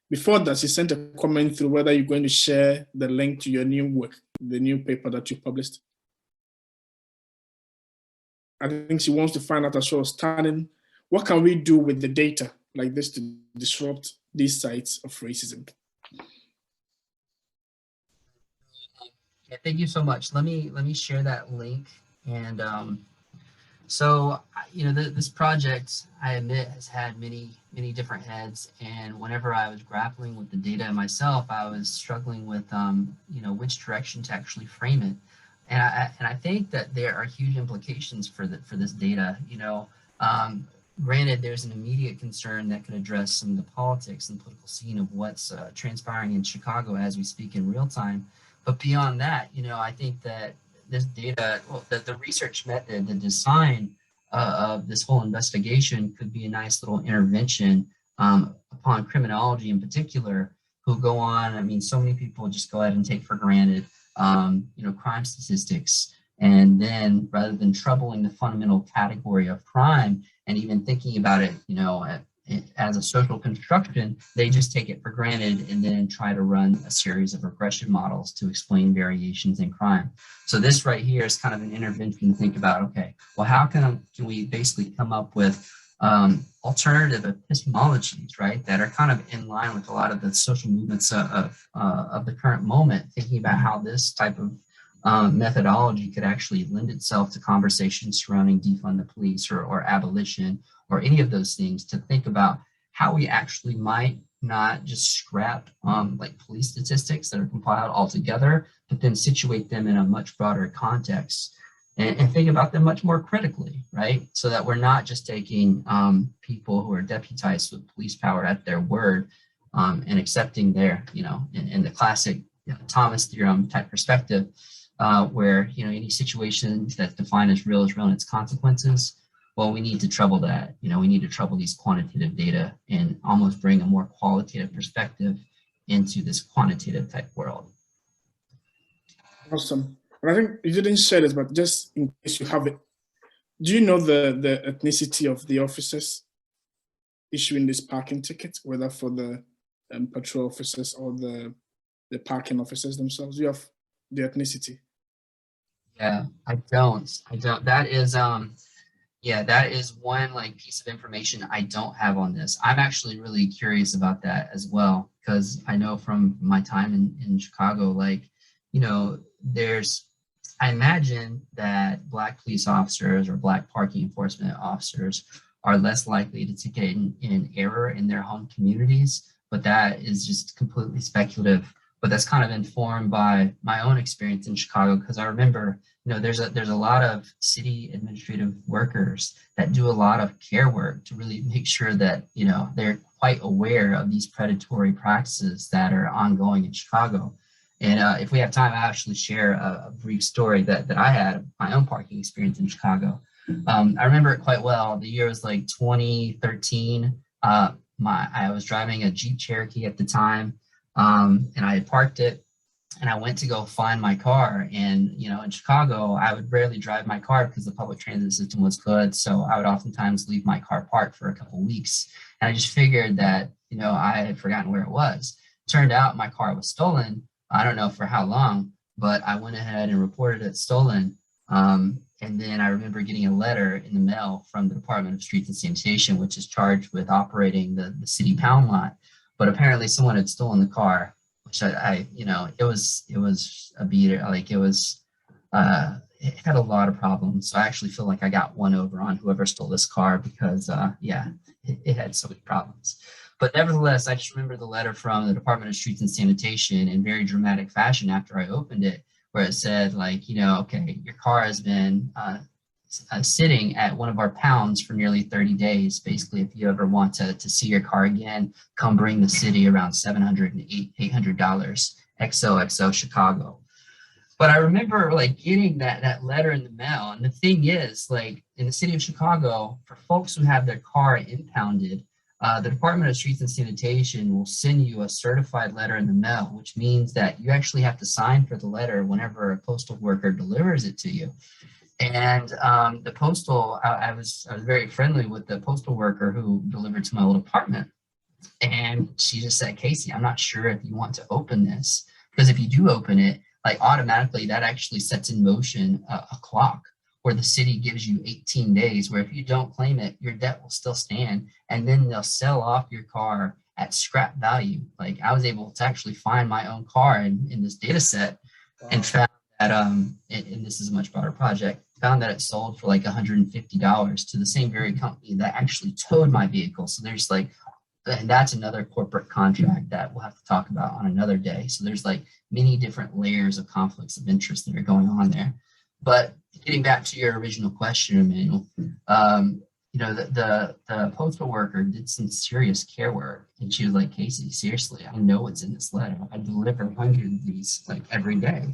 before that, she sent a comment through whether you're going to share the link to your new work, the new paper that you published. I think she wants to find out as well, starting, what can we do with the data like this to disrupt these sites of racism? Yeah, thank you so much. Let me share that link. And so, you know, this project, I admit, has had many different heads. And whenever I was grappling with the data myself, I was struggling with, you know, which direction to actually frame it. And I think that there are huge implications for this data. You know, granted, there's an immediate concern that could address some of the politics and political scene of what's transpiring in Chicago as we speak in real time. But beyond that, you know, I think that this data, well, the research method, the design of this whole investigation could be a nice little intervention upon criminology in particular, who go on. I mean, so many people just go ahead and take for granted, you know, crime statistics. And then rather than troubling the fundamental category of crime and even thinking about it, you know, as a social construction, they just take it for granted and then try to run a series of regression models to explain variations in crime. So this right here is kind of an intervention to think about, okay, well, how can we basically come up with alternative epistemologies, right, that are kind of in line with a lot of the social movements of the current moment, thinking about how this type of methodology could actually lend itself to conversations surrounding defund the police or abolition or any of those things, to think about how we actually might not just scrap like police statistics that are compiled altogether, but then situate them in a much broader context and think about them much more critically, right? So that we're not just taking people who are deputized with police power at their word and accepting their, you know, in the classic Thomas theorem type perspective, where, you know, any situation that's defined as real and its consequences. Well, we need to trouble that. You know, we need to trouble these quantitative data and almost bring a more qualitative perspective into this quantitative type world. Awesome. And I think you didn't share this, but just in case you have it, do you know the ethnicity of the officers issuing these parking tickets, whether for the patrol officers or the parking officers themselves? Do you have the ethnicity? Yeah, I don't. That is yeah, that is one like piece of information I don't have on this. I'm actually really curious about that as well, because I know from my time in Chicago, like, you know, I imagine that Black police officers or Black parking enforcement officers are less likely to get in error in their home communities, but that is just completely speculative. But that's kind of informed by my own experience in Chicago, because I remember, you know, there's a lot of city administrative workers that do a lot of care work to really make sure that, you know, they're quite aware of these predatory practices that are ongoing in Chicago. And if we have time, I'll actually share a brief story that I had, my own parking experience in Chicago. I remember it quite well. The year was like 2013. I was driving a Jeep Cherokee at the time. And I had parked it and I went to go find my car. And, you know, in Chicago, I would rarely drive my car because the public transit system was good. So I would oftentimes leave my car parked for a couple of weeks. And I just figured that, you know, I had forgotten where it was. Turned out my car was stolen. I don't know for how long, but I went ahead and reported it stolen. And And then I remember getting a letter in the mail from the Department of Streets and Sanitation, which is charged with operating the city pound lot. But apparently someone had stolen the car, which I you know, it was a beater. Like it had a lot of problems. So I actually feel like I got one over on whoever stole this car because yeah, it had so many problems. But nevertheless, I just remember the letter from the Department of Streets and Sanitation in very dramatic fashion after I opened it, where it said, like, you know, okay, your car has been sitting at one of our pounds for nearly 30 days. Basically, if you ever want to see your car again, come bring the city around $700 and $800, XOXO Chicago. But I remember like getting that letter in the mail. And the thing is, like in the city of Chicago, for folks who have their car impounded, the Department of Streets and Sanitation will send you a certified letter in the mail, which means that you actually have to sign for the letter whenever a postal worker delivers it to you. And the postal, I was very friendly with the postal worker who delivered to my old apartment. And she just said, Kasey, I'm not sure if you want to open this, because if you do open it, like automatically that actually sets in motion a clock where the city gives you 18 days, where if you don't claim it, your debt will still stand, and then they'll sell off your car at scrap value. Like I was able to actually find my own car in this data set. Wow. And found that, and this is a much broader project, found that it sold for like $150 to the same very company that actually towed my vehicle. So there's like, and that's another corporate contract that we'll have to talk about on another day. So there's like many different layers of conflicts of interest that are going on there. But getting back to your original question, Emmanuel, you know, the postal worker did some serious care work, and she was like, Kasey, seriously, I know what's in this letter. I deliver hundreds of these like every day.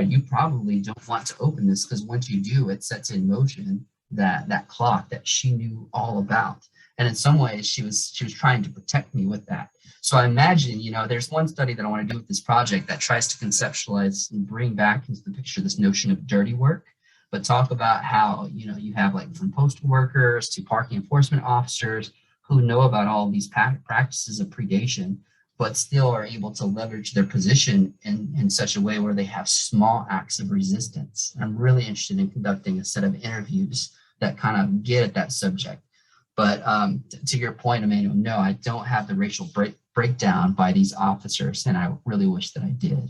You probably don't want to open this because once you do, it sets in motion that clock that she knew all about. And in some ways, she was trying to protect me with that. So I imagine, you know, there's one study that I want to do with this project that tries to conceptualize and bring back into the picture this notion of dirty work, but talk about how, you know, you have like from postal workers to parking enforcement officers who know about all of these practices of predation, but still are able to leverage their position in such a way where they have small acts of resistance. I'm really interested in conducting a set of interviews that kind of get at that subject. But to your point, Emmanuel, no, I don't have the racial breakdown by these officers, and I really wish that I did.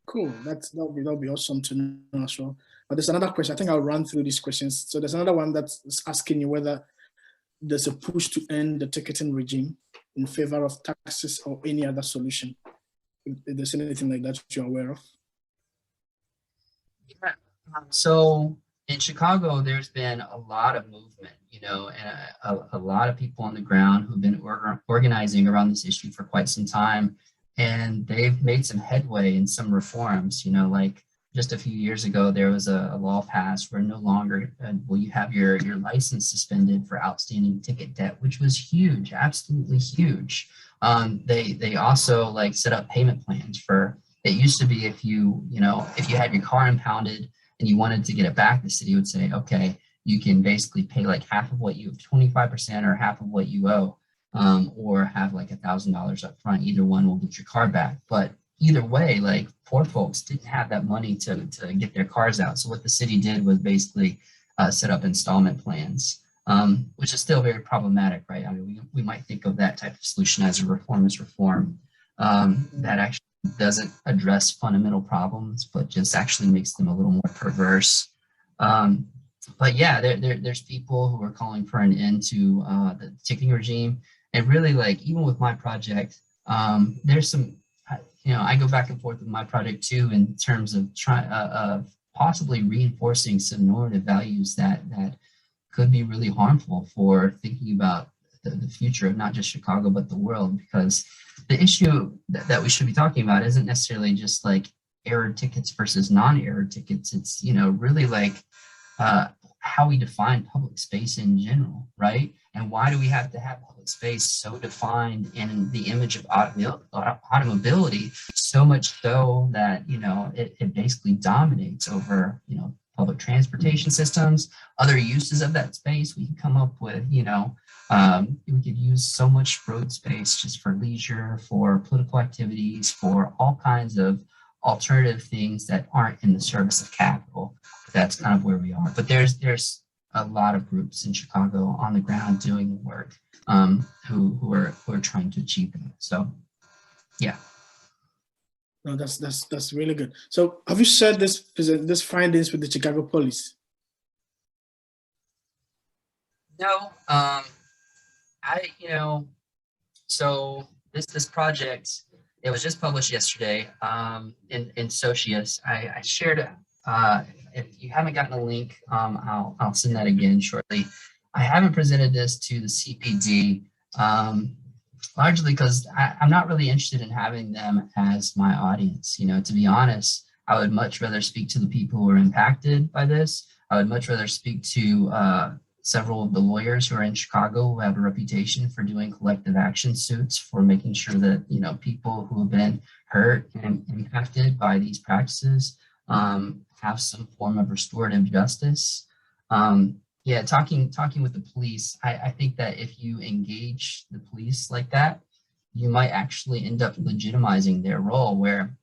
Cool. That'll be awesome to know as well. But there's another question. I think I'll run through these questions. So there's another one that's asking you whether there's a push to end the ticketing regime in favor of taxes or any other solution. If there's anything like that you're aware of. Yeah. So in Chicago, there's been a lot of movement, you know, and a lot of people on the ground who've been organizing around this issue for quite some time. And they've made some headway in some reforms, you know, like just a few years ago, there was a law passed where no longer will you have your license suspended for outstanding ticket debt, which was huge, absolutely huge. They also like set up payment plans for, it used to be if you had your car impounded and you wanted to get it back, the city would say, okay, you can basically pay like half of what you, 25% or half of what you owe, or have like $1,000 up front. Either one will get your car back. But either way, like poor folks didn't have that money to get their cars out. So what the city did was basically set up installment plans, which is still very problematic, right? I mean, we might think of that type of solution as a reformist reform that actually doesn't address fundamental problems, but just actually makes them a little more perverse. But yeah, there's people who are calling for an end to the ticketing regime. And really, like, even with my project, there's some, you know, I go back and forth with my project too in terms of possibly reinforcing some normative values that could be really harmful for thinking about the future of not just Chicago, but the world. Because the issue that we should be talking about isn't necessarily just like error tickets versus non-error tickets. It's, you know, really like how we define public space in general, right? And why do we have to have public space so defined in the image of automobility, so much so that, you know, it basically dominates over, you know, public transportation systems, other uses of that space. We can come up with, you know, we could use so much road space just for leisure, for political activities, for all kinds of alternative things that aren't in the service of capital. that's kind of where we are. But there's a lot of groups in Chicago on the ground doing the work who are trying to achieve that. So, yeah. No, that's really good. So, have you shared this findings with the Chicago police? No, so this project, it was just published yesterday in Socius. I shared it. If you haven't gotten a link, I'll send that again shortly. I haven't presented this to the CPD, largely because I'm not really interested in having them as my audience. To be honest, I would much rather speak to the people who are impacted by this. I would much rather speak to several of the lawyers who are in Chicago who have a reputation for doing collective action suits for making sure that, people who have been hurt and impacted by these practices have some form of restorative justice. Talking with the police, I think that if you engage the police like that, you might actually end up legitimizing their role, where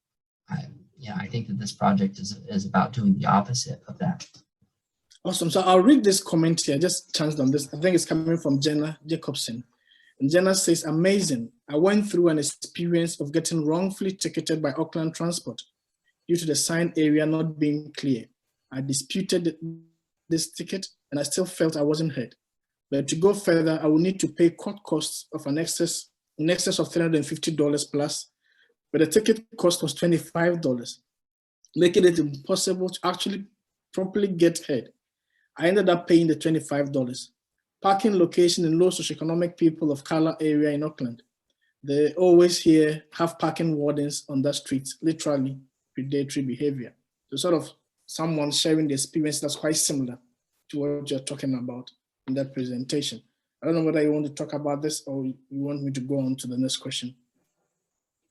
I think that this project is about doing the opposite of that. Awesome. So I'll read this comment here. I just chanced on this. I think it's coming from Jenna Jacobson. And Jenna says, amazing. I went through an experience of getting wrongfully ticketed by Auckland Transport due to the sign area not being clear. I disputed this ticket and I still felt I wasn't heard. But to go further, I will need to pay court costs of in excess of $350 plus, but the ticket cost was $25, making it impossible to actually properly get heard. I ended up paying the $25. Parking location in low socioeconomic people of color area in Auckland. They always have parking wardens on that street, literally predatory behavior. So sort of someone sharing the experience that's quite similar to what you're talking about in that presentation. I don't know whether you want to talk about this or you want me to go on to the next question.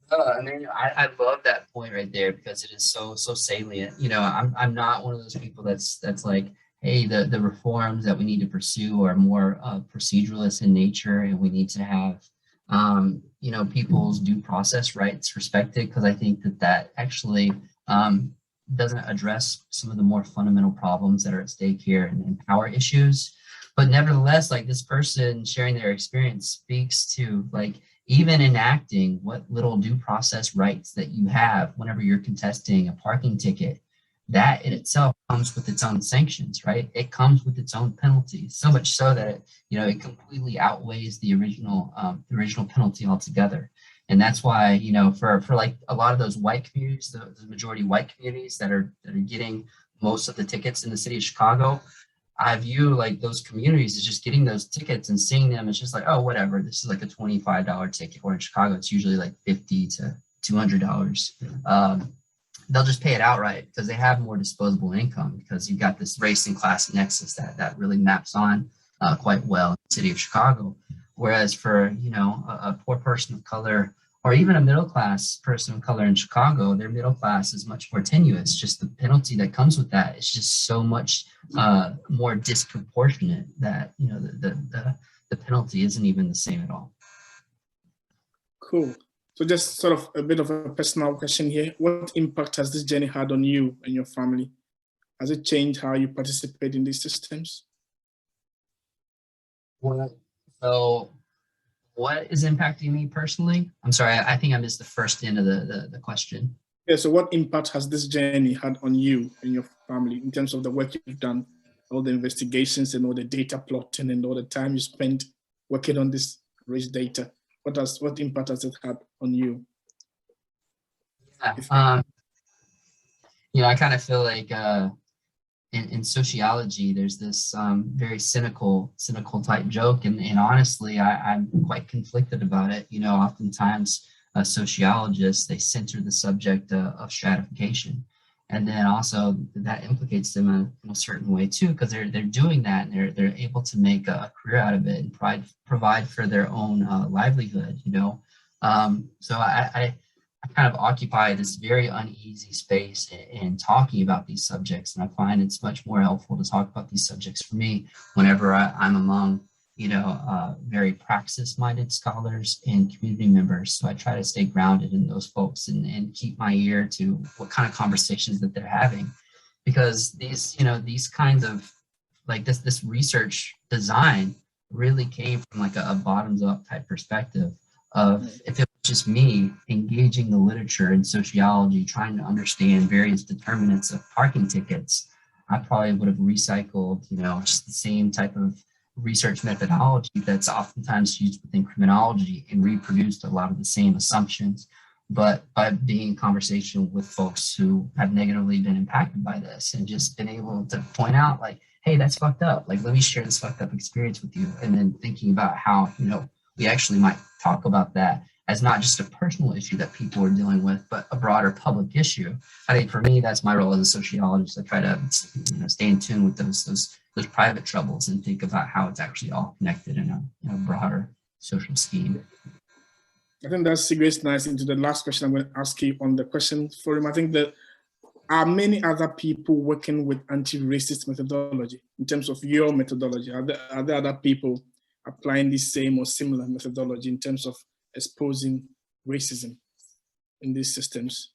I love that point right there because it is so salient. I'm not one of those people that's like, hey, the reforms that we need to pursue are more proceduralist in nature, and we need to have people's due process rights respected, because I think that actually doesn't address some of the more fundamental problems that are at stake here and power issues. But nevertheless, like, this person sharing their experience speaks to, like, even enacting what little due process rights that you have whenever you're contesting a parking ticket, that in itself comes with its own sanctions, right? It comes with its own penalties, so much so that it completely outweighs the original penalty altogether. And that's why, for like a lot of those white communities, the majority white communities that are getting most of the tickets in the city of Chicago, I view like those communities as just getting those tickets and seeing them. It's just like, oh, whatever. This is like a $25 ticket, or in Chicago, it's usually like $50 to $200. They'll just pay it outright because they have more disposable income, because you've got this race and class nexus that really maps on quite well in the city of Chicago. Whereas for, a poor person of color, or even a middle-class person of color in Chicago, their middle class is much more tenuous. Just the penalty that comes with that is just so much more disproportionate that, the penalty isn't even the same at all. Cool. So just sort of a bit of a personal question here. What impact has this journey had on you and your family? Has it changed how you participate in these systems? So what is impacting me personally? I'm sorry, I think I missed the first end of the question. Yeah, so what impact has this journey had on you and your family in terms of the work you've done, all the investigations and all the data plotting and all the time you spent working on this race data? What impact has it had on you? Yeah, I kind of feel like in sociology, there's this very cynical type joke, and honestly, I'm quite conflicted about it. Oftentimes sociologists, they center the subject of stratification, and then also that implicates them in a certain way too, because they're doing that and they're able to make a career out of it and provide for their own livelihood. So I kind of occupy this very uneasy space in talking about these subjects. And I find it's much more helpful to talk about these subjects for me whenever I'm among, very praxis-minded scholars and community members. So I try to stay grounded in those folks and keep my ear to what kind of conversations that they're having. because these, these kinds of like this research design really came from like a bottoms up type perspective of if it was just me engaging the literature and sociology, trying to understand various determinants of parking tickets, I probably would have recycled, just the same type of research methodology that's oftentimes used within criminology and reproduced a lot of the same assumptions. But by being in conversation with folks who have negatively been impacted by this and just been able to point out like, hey, that's fucked up. Like, let me share this fucked up experience with you. And then thinking about how, we actually might talk about that as not just a personal issue that people are dealing with, but a broader public issue. I think for me, that's my role as a sociologist. I try to stay in tune with those private troubles and think about how it's actually all connected in a broader social scheme. I think that segues nicely into the last question I'm going to ask you on the question forum. I think that are many other people working with anti-racist methodology in terms of your methodology? Are there other people applying the same or similar methodology in terms of exposing racism in these systems?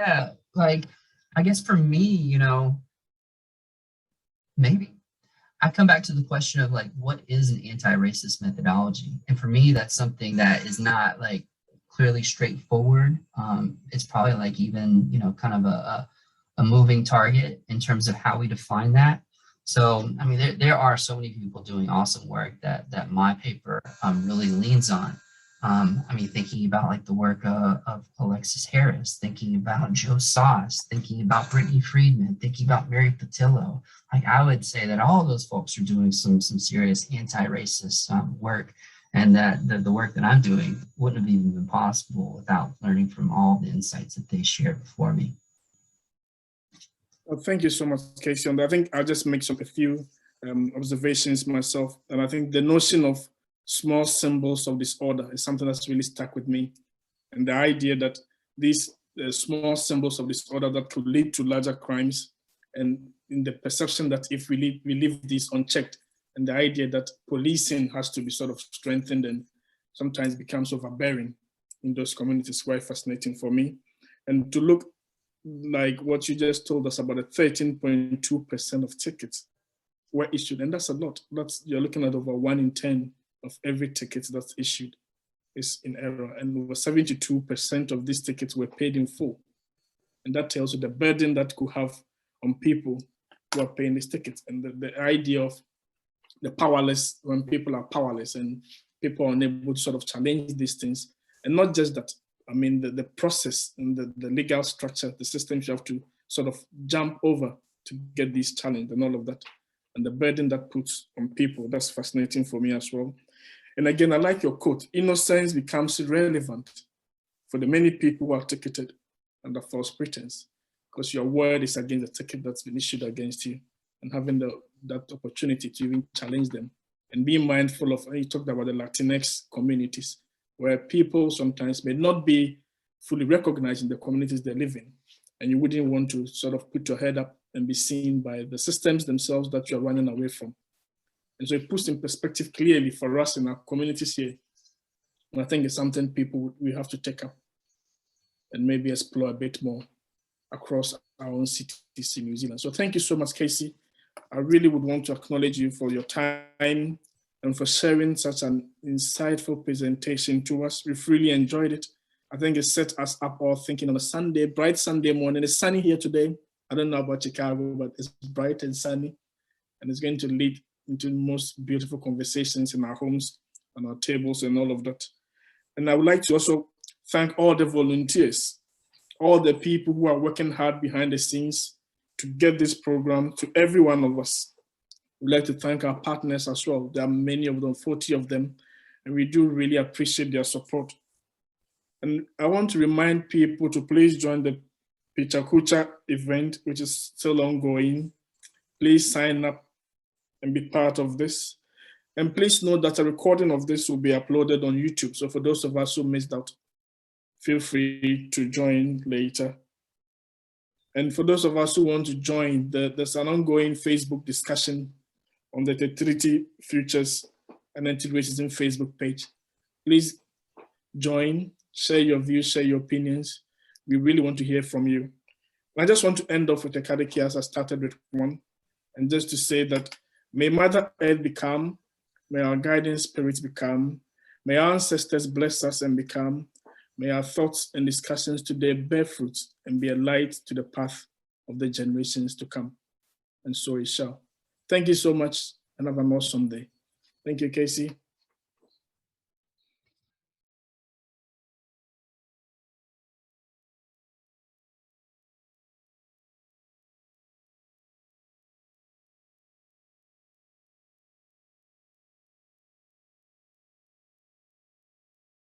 Yeah, like, I guess for me, maybe. I come back to the question of like, what is an anti-racist methodology? And for me, that's something that is not like clearly straightforward. It's probably like even, kind of a moving target in terms of how we define that. So, I mean, there are so many people doing awesome work that my paper really leans on. I mean, thinking about like the work of Alexis Harris, thinking about Joe Sauce, thinking about Brittany Friedman, thinking about Mary Patillo. Like, I would say that all of those folks are doing some serious anti-racist work, and that the work that I'm doing wouldn't have even been possible without learning from all the insights that they shared before me. Well, thank you so much, Kasey. And I think I'll just make a few observations myself. And I think the notion of small symbols of disorder is something that's really stuck with me. And the idea that these small symbols of disorder that could lead to larger crimes, and in the perception that if we leave these unchecked, and the idea that policing has to be sort of strengthened and sometimes becomes overbearing in those communities, quite fascinating for me. And to look like what you just told us about, 13.2% of tickets were issued, and that's a lot. You're looking at over 1 in 10 of every ticket that's issued is in error, and over 72% of these tickets were paid in full. And that tells you the burden that could have on people who are paying these tickets, and the idea of the powerless, when people are powerless and people are unable to sort of challenge these things. And not just that, I mean, the process and the legal structure, the systems you have to sort of jump over to get these challenged and all of that. And the burden that puts on people, that's fascinating for me as well. And again, I like your quote, innocence becomes irrelevant for the many people who are ticketed under false pretense, because your word is against the ticket that's been issued against you, and having that opportunity to even challenge them. And being mindful of, you talked about the Latinx communities, where people sometimes may not be fully recognized in the communities they live in. And you wouldn't want to sort of put your head up and be seen by the systems themselves that you're running away from. And so it puts in perspective clearly for us in our communities here. And I think it's something we have to take up and maybe explore a bit more across our own cities in New Zealand. So thank you so much, Kasey. I really would want to acknowledge you for your time and for sharing such an insightful presentation to us. We've really enjoyed it. I think it set us up all thinking on a Sunday, bright Sunday morning. It's sunny here today. I don't know about Chicago, but it's bright and sunny, and it's going to lead into the most beautiful conversations in our homes, on our tables, and all of that. And I would like to also thank all the volunteers, all the people who are working hard behind the scenes to get this program to every one of us. We'd like to thank our partners as well. There are many of them, 40 of them, and we do really appreciate their support. And I want to remind people to please join the Pichakucha event, which is still ongoing. Please sign up and be part of this. And please note that a recording of this will be uploaded on YouTube. So for those of us who missed out, feel free to join later. And for those of us who want to join, there's an ongoing Facebook discussion on the Te Tiriti Futures Anti-racism Facebook page. Please join, share your views, share your opinions. We really want to hear from you. I just want to end off with a kadeki as I started with one, and just to say that may Mother Earth become, may our guiding spirit become, may our ancestors bless us and become, may our thoughts and discussions today bear fruit and be a light to the path of the generations to come. And so it shall. Thank you so much and have an awesome day. Thank you, Kasey.